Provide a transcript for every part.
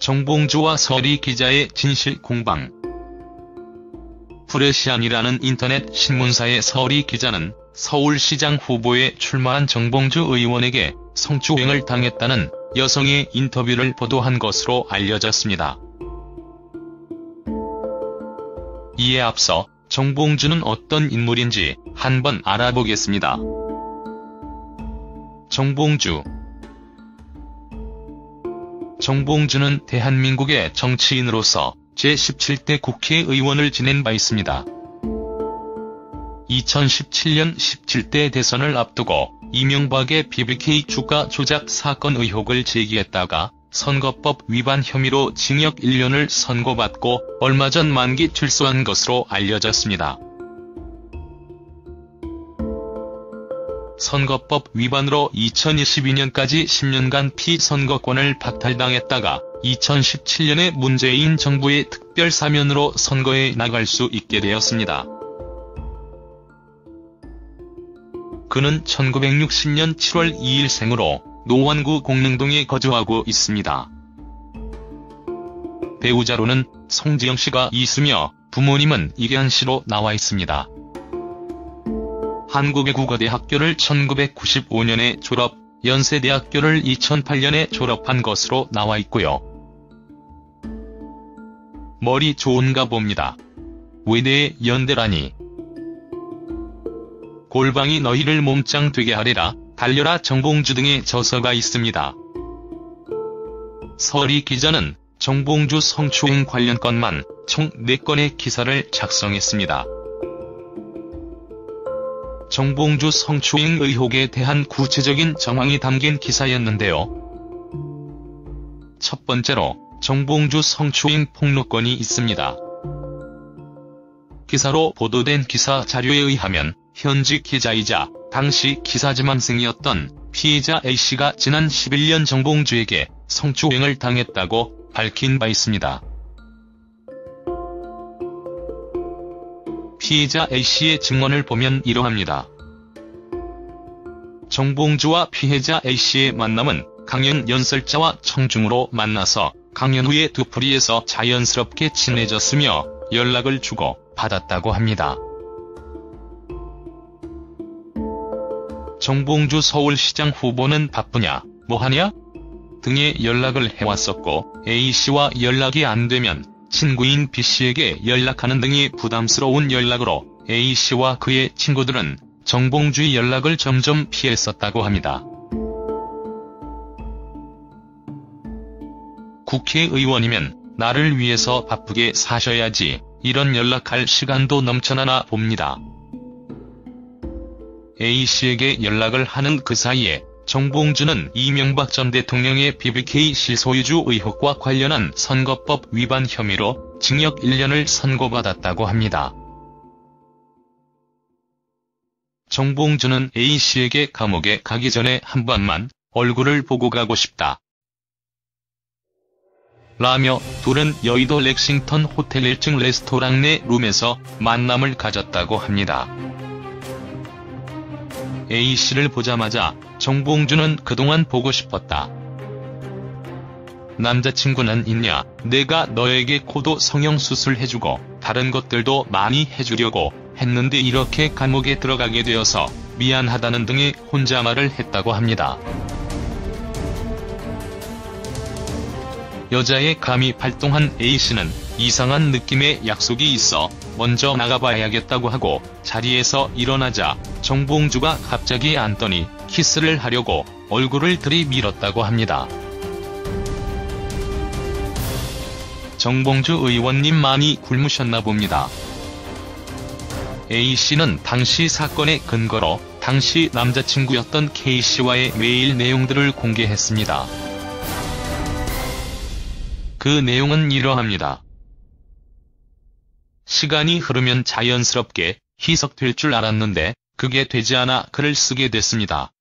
정봉주와 서리 기자의 진실 공방. 프레시안이라는 인터넷 신문사의 서리 기자는 서울시장 후보에 출마한 정봉주 의원에게 성추행을 당했다는 여성의 인터뷰를 보도한 것으로 알려졌습니다. 이에 앞서 정봉주는 어떤 인물인지 한번 알아보겠습니다. 정봉주는 대한민국의 정치인으로서 제17대 국회의원을 지낸 바 있습니다. 2017년 17대 대선을 앞두고 이명박의 BBK 주가 조작 사건 의혹을 제기했다가 선거법 위반 혐의로 징역 1년을 선고받고 얼마 전 만기 출소한 것으로 알려졌습니다. 선거법 위반으로 2022년까지 10년간 피선거권을 박탈당했다가 2017년에 문재인 정부의 특별사면으로 선거에 나갈 수 있게 되었습니다. 그는 1960년 7월 2일 생으로 노원구 공릉동에 거주하고 있습니다. 배우자로는 송지영씨가 있으며 부모님은 이계한씨로 나와 있습니다. 한국외국어대학교를 1995년에 졸업, 연세대학교를 2008년에 졸업한 것으로 나와 있고요. 머리 좋은가 봅니다. 외대의 연대라니. 골방이 너희를 몸짱 되게 하리라, 달려라 정봉주 등의 저서가 있습니다. 서리 기자는 정봉주 성추행 관련 건만 총 4건의 기사를 작성했습니다. 정봉주 성추행 의혹에 대한 구체적인 정황이 담긴 기사였는데요. 첫 번째로 정봉주 성추행 폭로건이 있습니다. 기사로 보도된 기사 자료에 의하면 현직 기자이자 당시 기사지망생이었던 피해자 A씨가 지난 11년 정봉주에게 성추행을 당했다고 밝힌 바 있습니다. 피해자 A씨의 증언을 보면 이러합니다. 정봉주와 피해자 A씨의 만남은 강연 연설자와 청중으로 만나서 강연 후에 두풀이에서 자연스럽게 친해졌으며 연락을 주고 받았다고 합니다. 정봉주 서울시장 후보는 바쁘냐, 뭐하냐? 등의 연락을 해왔었고 A씨와 연락이 안 되면 친구인 B씨에게 연락하는 등의 부담스러운 연락으로 A씨와 그의 친구들은 정봉주의 연락을 점점 피했었다고 합니다. 국회의원이면 나를 위해서 바쁘게 사셔야지 이런 연락할 시간도 넘쳐나나 봅니다. A씨에게 연락을 하는 그 사이에 정봉주는 이명박 전 대통령의 BBK 실소유주 의혹과 관련한 선거법 위반 혐의로 징역 1년을 선고받았다고 합니다. 정봉주는 A씨에게 감옥에 가기 전에 한 번만 얼굴을 보고 가고 싶다 라며 둘은 여의도 렉싱턴 호텔 1층 레스토랑 내 룸에서 만남을 가졌다고 합니다. A씨를 보자마자 정봉주는 그동안 보고 싶었다. 남자친구는 있냐, 내가 너에게 코도 성형수술 해주고 다른 것들도 많이 해주려고 했는데 이렇게 감옥에 들어가게 되어서 미안하다는 등의 혼잣말을 했다고 합니다. 여자의 감이 발동한 A씨는 이상한 느낌의 약속이 있어 먼저 나가봐야겠다고 하고 자리에서 일어나자 정봉주가 갑자기 앉더니 키스를 하려고 얼굴을 들이밀었다고 합니다. 정봉주 의원님 많이 굶으셨나 봅니다. A씨는 당시 사건의 근거로 당시 남자친구였던 K씨와의 메일 내용들을 공개했습니다. 그 내용은 이러합니다. 시간이 흐르면 자연스럽게 희석될 줄 알았는데 그게 되지 않아 글을 쓰게 됐습니다.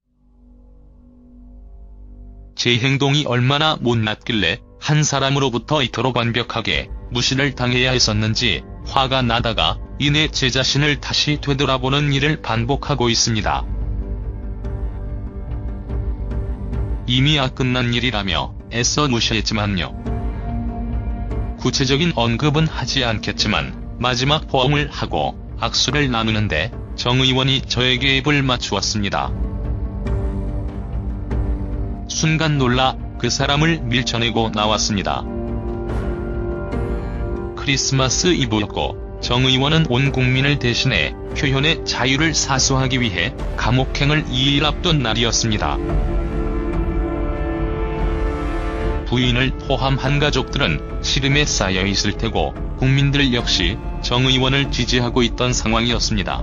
제 행동이 얼마나 못났길래 한 사람으로부터 이토록 완벽하게 무시를 당해야 했었는지 화가 나다가 이내 제 자신을 다시 되돌아보는 일을 반복하고 있습니다. 이미 끝난 일이라며 애써 무시했지만요. 구체적인 언급은 하지 않겠지만 마지막 포옹을 하고 악수를 나누는데 정 의원이 저에게 입을 맞추었습니다. 순간 놀라 그 사람을 밀쳐내고 나왔습니다. 크리스마스 이브였고 정 의원은 온 국민을 대신해 표현의 자유를 사수하기 위해 감옥행을 2일 앞둔 날이었습니다. 부인을 포함한 가족들은 시름에 쌓여 있을 테고 국민들 역시 정 의원을 지지하고 있던 상황이었습니다.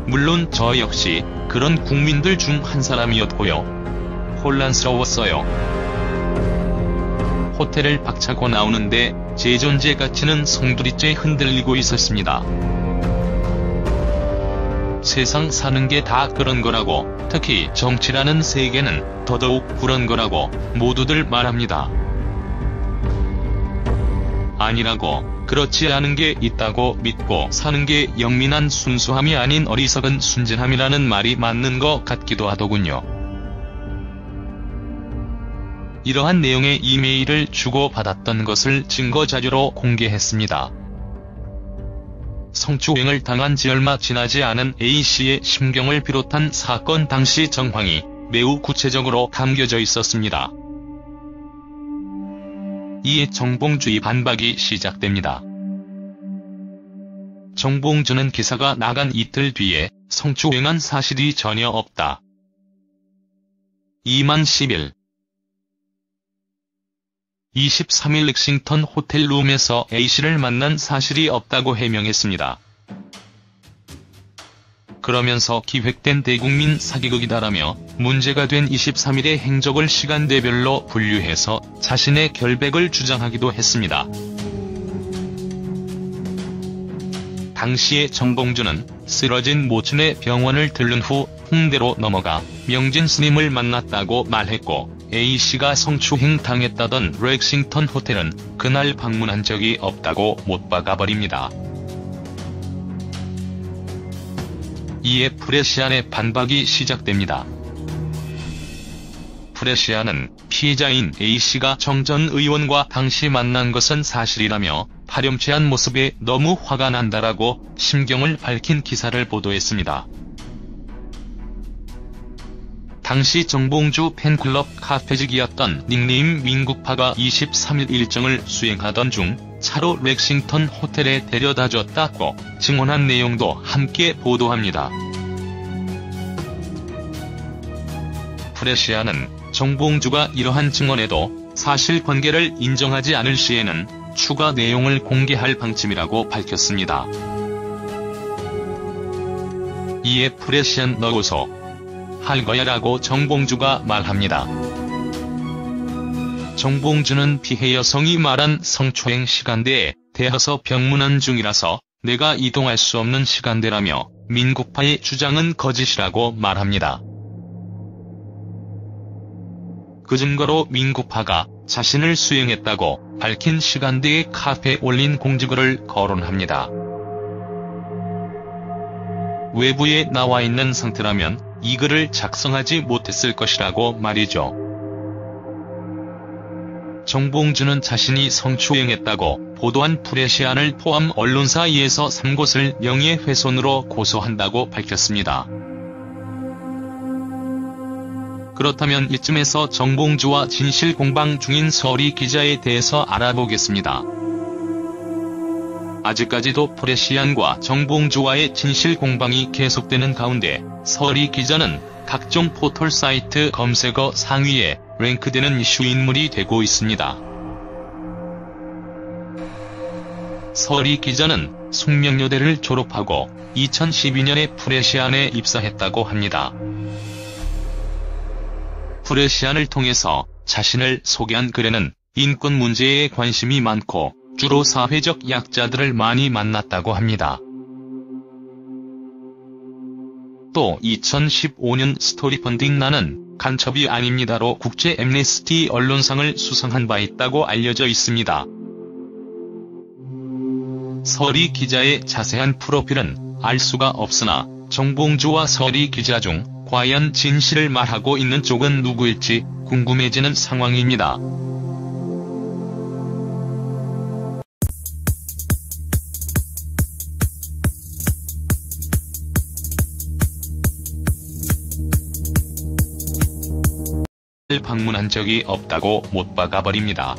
물론 저 역시 그런 국민들 중 한 사람이었고요. 혼란스러웠어요. 호텔을 박차고 나오는데 제 존재 가치는 송두리째 흔들리고 있었습니다. 세상 사는 게 다 그런 거라고, 특히 정치라는 세계는 더더욱 그런 거라고 모두들 말합니다. 아니라고, 그렇지 않은 게 있다고 믿고 사는 게 영민한 순수함이 아닌 어리석은 순진함이라는 말이 맞는 것 같기도 하더군요. 이러한 내용의 이메일을 주고받았던 것을 증거자료로 공개했습니다. 성추행을 당한 지 얼마 지나지 않은 A씨의 심경을 비롯한 사건 당시 정황이 매우 구체적으로 담겨져 있었습니다. 이에 정봉주의 반박이 시작됩니다. 정봉주는 기사가 나간 이틀 뒤에 성추행한 사실이 전혀 없다. 2만 10일 23일 렉싱턴 호텔 룸에서 A씨를 만난 사실이 없다고 해명했습니다. 그러면서 기획된 대국민 사기극이다라며 문제가 된 23일의 행적을 시간대별로 분류해서 자신의 결백을 주장하기도 했습니다. 당시에 정봉주는 쓰러진 모친의 병원을 들른 후 홍대로 넘어가 명진 스님을 만났다고 말했고, A씨가 성추행 당했다던 렉싱턴 호텔은 그날 방문한 적이 없다고 못 박아버립니다. 이에 프레시안의 반박이 시작됩니다. 프레시안은 피해자인 A씨가 정 전 의원과 당시 만난 것은 사실이라며 파렴치한 모습에 너무 화가 난다라고 심경을 밝힌 기사를 보도했습니다. 당시 정봉주 팬클럽 카페직이었던 닉네임 민국파가 23일 일정을 수행하던 중 차로 렉싱턴 호텔에 데려다줬다고 증언한 내용도 함께 보도합니다. 프레시안은 정봉주가 이러한 증언에도 사실관계를 인정하지 않을 시에는 추가 내용을 공개할 방침이라고 밝혔습니다. 이에 프레시안 너고소 할 거야라고 정봉주가 말합니다. 정봉주는 피해 여성이 말한 성추행 시간대에 대여서 병문안 중이라서 내가 이동할 수 없는 시간대라며 민국파의 주장은 거짓이라고 말합니다. 그 증거로 민국파가 자신을 수행했다고 밝힌 시간대에 카페에 올린 공지글을 거론합니다. 외부에 나와 있는 상태라면 이 글을 작성하지 못했을 것이라고 말이죠. 정봉주는 자신이 성추행했다고 보도한 프레시안을 포함 언론사 2에서 3곳을 명예훼손으로 고소한다고 밝혔습니다. 그렇다면 이쯤에서 정봉주와 진실 공방 중인 서리 기자에 대해서 알아보겠습니다. 아직까지도 프레시안과 정봉주와의 진실 공방이 계속되는 가운데 서리 기자는 각종 포털 사이트 검색어 상위에 랭크되는 이슈 인물이 되고 있습니다. 서리 기자는 숙명여대를 졸업하고 2012년에 프레시안에 입사했다고 합니다. 프레시안을 통해서 자신을 소개한 글에는 인권 문제에 관심이 많고 주로 사회적 약자들을 많이 만났다고 합니다. 또 2015년 스토리 펀딩 나는 간첩이 아닙니다로 국제 앰네스티 언론상을 수상한 바 있다고 알려져 있습니다. 서리 기자의 자세한 프로필은 알 수가 없으나 정봉주와 서리 기자 중 과연 진실을 말하고 있는 쪽은 누구일지 궁금해지는 상황입니다. 방문한 적이 없다고 못 박아버립니다.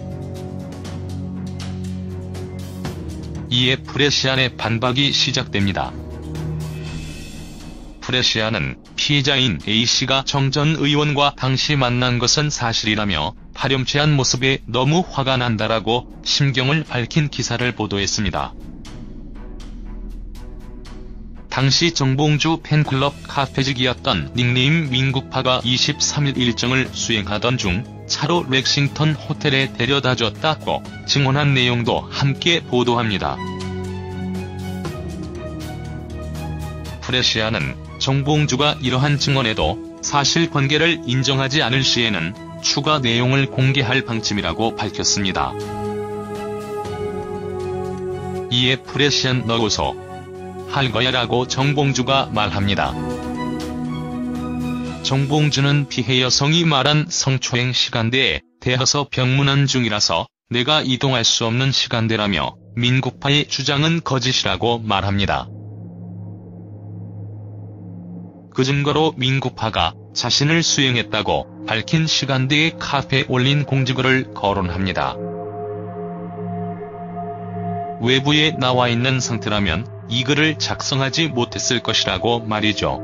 이에 프레시안의 반박이 시작됩니다. 프레시안은 피해자인 A씨가 정 전 의원과 당시 만난 것은 사실이라며 파렴치한 모습에 너무 화가 난다라고 심경을 밝힌 기사를 보도했습니다. 당시 정봉주 팬클럽 카페직이었던 닉네임 민국파가 23일 일정을 수행하던 중 차로 렉싱턴 호텔에 데려다줬다고 증언한 내용도 함께 보도합니다. 프레시안은 정봉주가 이러한 증언에도 사실관계를 인정하지 않을 시에는 추가 내용을 공개할 방침이라고 밝혔습니다. 이에 프레시안 너고소 할 거야 라고 정봉주가 말합니다. 정봉주는 피해 여성이 말한 성추행 시간대에 대여서 병문안 중이라서 내가 이동할 수 없는 시간대라며 민국파의 주장은 거짓이라고 말합니다. 그 증거로 민국파가 자신을 수행했다고 밝힌 시간대에 카페에 올린 공지글을 거론합니다. 외부에 나와 있는 상태라면 이 글을 작성하지 못했을 것이라고 말이죠.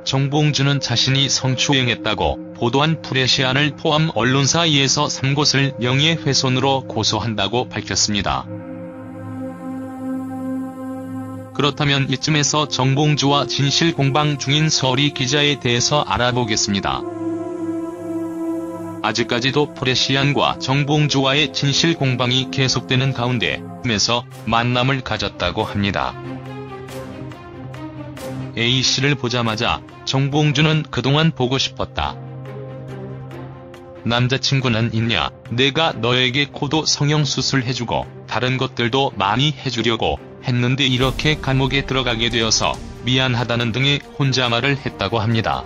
정봉주는 자신이 성추행했다고 보도한 프레시안을 포함 언론사 2에서 3곳을 명예훼손으로 고소한다고 밝혔습니다. 그렇다면 이쯤에서 정봉주와 진실 공방 중인 서리 기자에 대해서 알아보겠습니다. 아직까지도 프레시안과 정봉주와의 진실 공방이 계속되는 가운데 에서 만남을 가졌다고 합니다. A씨를 보자마자 정봉주는 그동안 보고 싶었다. 남자친구는 있냐? 내가 너에게 코도 성형수술 해주고 다른 것들도 많이 해주려고 했는데 이렇게 감옥에 들어가게 되어서 미안하다는 등의 혼잣말을 했다고 합니다.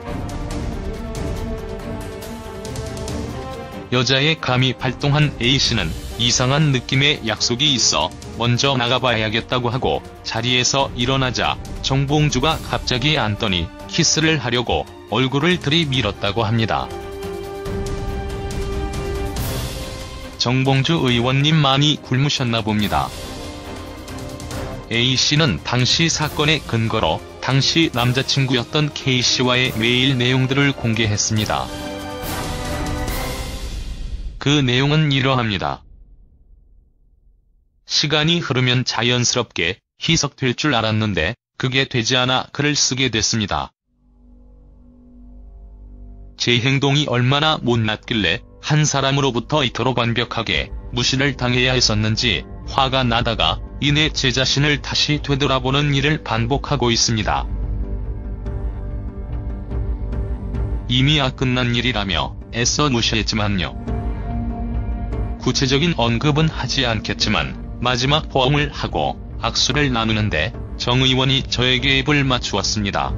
여자의 감이 발동한 A씨는 이상한 느낌의 약속이 있어 먼저 나가봐야겠다고 하고 자리에서 일어나자 정봉주가 갑자기 앉더니 키스를 하려고 얼굴을 들이밀었다고 합니다. 정봉주 의원님 많이 굶으셨나 봅니다. A씨는 당시 사건의 근거로 당시 남자친구였던 K씨와의 메일 내용들을 공개했습니다. 그 내용은 이러합니다. 시간이 흐르면 자연스럽게 희석될 줄 알았는데 그게 되지 않아 글을 쓰게 됐습니다. 제 행동이 얼마나 못났길래 한 사람으로부터 이토록 완벽하게 무시를 당해야 했었는지 화가 나다가 이내 제 자신을 다시 되돌아보는 일을 반복하고 있습니다. 이미 끝난 일이라며 애써 무시했지만요. 구체적인 언급은 하지 않겠지만 마지막 포옹을 하고 악수를 나누는데 정 의원이 저에게 입을 맞추었습니다.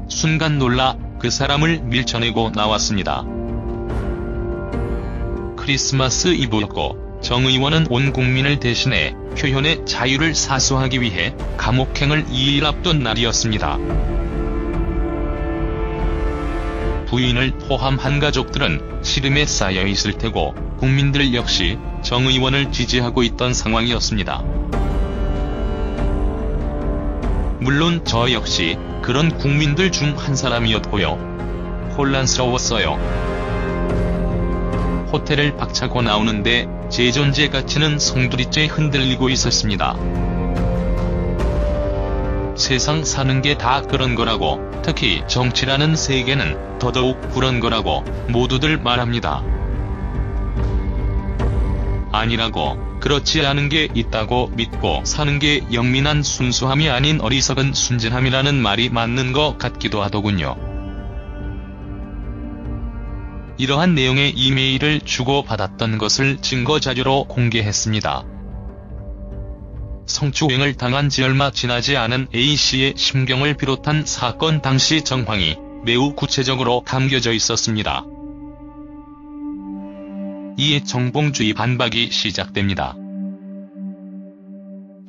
순간 놀라 그 사람을 밀쳐내고 나왔습니다. 크리스마스 이브였고 정 의원은 온 국민을 대신해 표현의 자유를 사수하기 위해 감옥행을 2일 앞둔 날이었습니다. 부인을 포함한 가족들은 시름에 쌓여 있을 테고 국민들 역시 정 의원을 지지하고 있던 상황이었습니다. 물론 저 역시 그런 국민들 중 한 사람이었고요. 혼란스러웠어요. 호텔을 박차고 나오는데 제 존재 가치는 송두리째 흔들리고 있었습니다. 세상 사는 게 다 그런 거라고, 특히 정치라는 세계는 더더욱 그런 거라고 모두들 말합니다. 아니라고, 그렇지 않은 게 있다고 믿고 사는 게 영민한 순수함이 아닌 어리석은 순진함이라는 말이 맞는 것 같기도 하더군요. 이러한 내용의 이메일을 주고받았던 것을 증거자료로 공개했습니다. 성추행을 당한 지 얼마 지나지 않은 A씨의 심경을 비롯한 사건 당시 정황이 매우 구체적으로 담겨져 있었습니다. 이에 정봉주의 반박이 시작됩니다.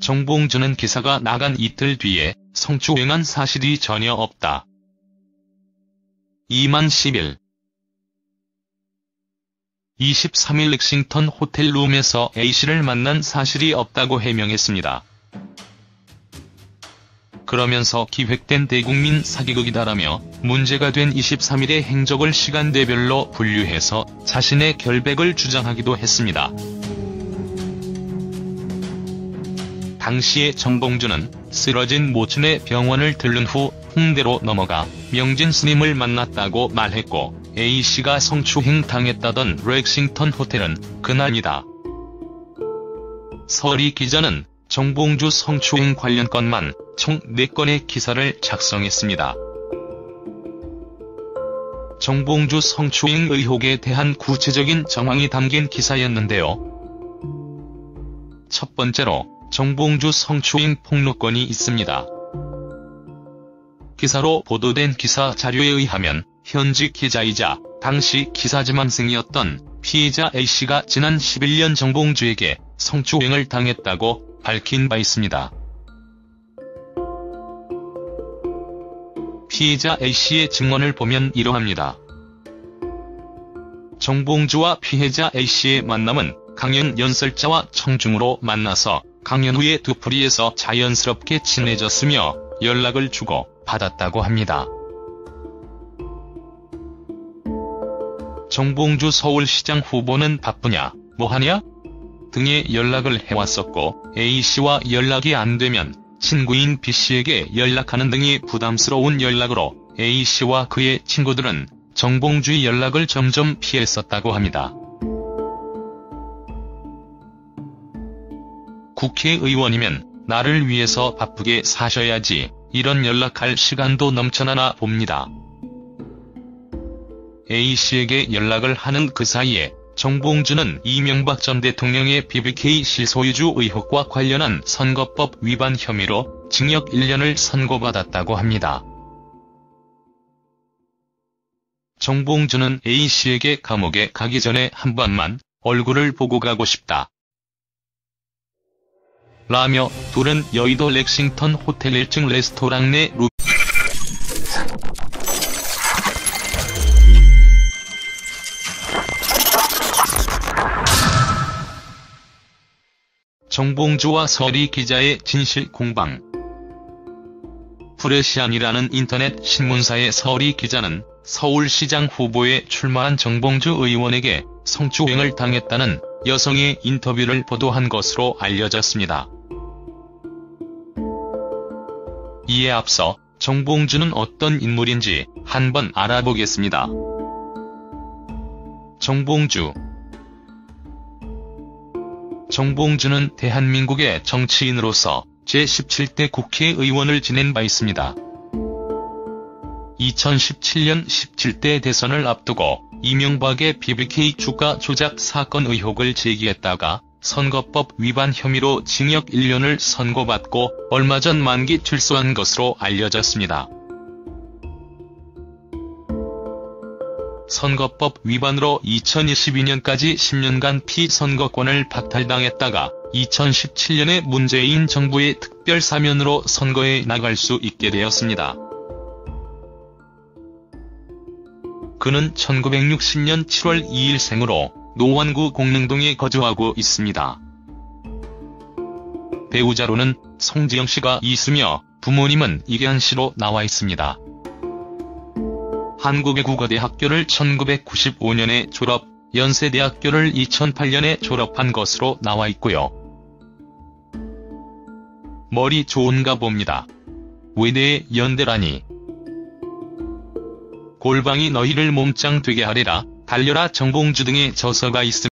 정봉주는 기사가 나간 이틀 뒤에 성추행한 사실이 전혀 없다. 2011 23일 렉싱턴 호텔 룸에서 A씨를 만난 사실이 없다고 해명했습니다. 그러면서 기획된 대국민 사기극이다라며 문제가 된 23일의 행적을 시간대별로 분류해서 자신의 결백을 주장하기도 했습니다. 당시에 정봉주는 쓰러진 모친의 병원을 들른 후 홍대로 넘어가 명진 스님을 만났다고 말했고, A씨가 성추행 당했다던 렉싱턴 호텔은 그날이다. 서리 기자는 정봉주 성추행 관련 건만 총 4건의 기사를 작성했습니다. 정봉주 성추행 의혹에 대한 구체적인 정황이 담긴 기사였는데요. 첫 번째로 정봉주 성추행 폭로건이 있습니다. 기사로 보도된 기사 자료에 의하면 현직 기자이자 당시 기사지망생이었던 피해자 A씨가 지난 11년 정봉주에게 성추행을 당했다고 밝힌 바 있습니다. 피해자 A씨의 증언을 보면 이러합니다. 정봉주와 피해자 A씨의 만남은 강연 연설자와 청중으로 만나서 강연 후에 두풀이에서 자연스럽게 친해졌으며 연락을 주고 받았다고 합니다. 정봉주 서울시장 후보는 바쁘냐, 뭐하냐? 등의 연락을 해왔었고, A씨와 연락이 안 되면 친구인 B씨에게 연락하는 등이 부담스러운 연락으로 A씨와 그의 친구들은 정봉주의 연락을 점점 피했었다고 합니다. 국회의원이면 나를 위해서 바쁘게 사셔야지, 이런 연락할 시간도 넘쳐나나 봅니다. A씨에게 연락을 하는 그 사이에 정봉주는 이명박 전 대통령의 BBK 실소유주 의혹과 관련한 선거법 위반 혐의로 징역 1년을 선고받았다고 합니다. 정봉주는 A씨에게 감옥에 가기 전에 한 번만 얼굴을 보고 가고 싶다 라며 둘은 여의도 렉싱턴 호텔 1층 레스토랑 내 정봉주와 서리 기자의 진실 공방. 프레시안이라는 인터넷 신문사의 서리 기자는 서울시장 후보에 출마한 정봉주 의원에게 성추행을 당했다는 여성의 인터뷰를 보도한 것으로 알려졌습니다. 이에 앞서 정봉주는 어떤 인물인지 한번 알아보겠습니다. 정봉주는 대한민국의 정치인으로서 제17대 국회의원을 지낸 바 있습니다. 2017년 17대 대선을 앞두고 이명박의 BBK 주가 조작 사건 의혹을 제기했다가 선거법 위반 혐의로 징역 1년을 선고받고 얼마 전 만기 출소한 것으로 알려졌습니다. 선거법 위반으로 2022년까지 10년간 피선거권을 박탈당했다가 2017년에 문재인 정부의 특별사면으로 선거에 나갈 수 있게 되었습니다. 그는 1960년 7월 2일 생으로 노원구 공릉동에 거주하고 있습니다. 배우자로는 송지영씨가 있으며 부모님은 이계한씨로 나와 있습니다. 한국외국어대학교를 1995년에 졸업, 연세대학교를 2008년에 졸업한 것으로 나와 있고요. 머리 좋은가 봅니다. 외대의 연대라니. 골방이 너희를 몸짱 되게 하리라, 달려라 정봉주 등의 저서가 있습니다.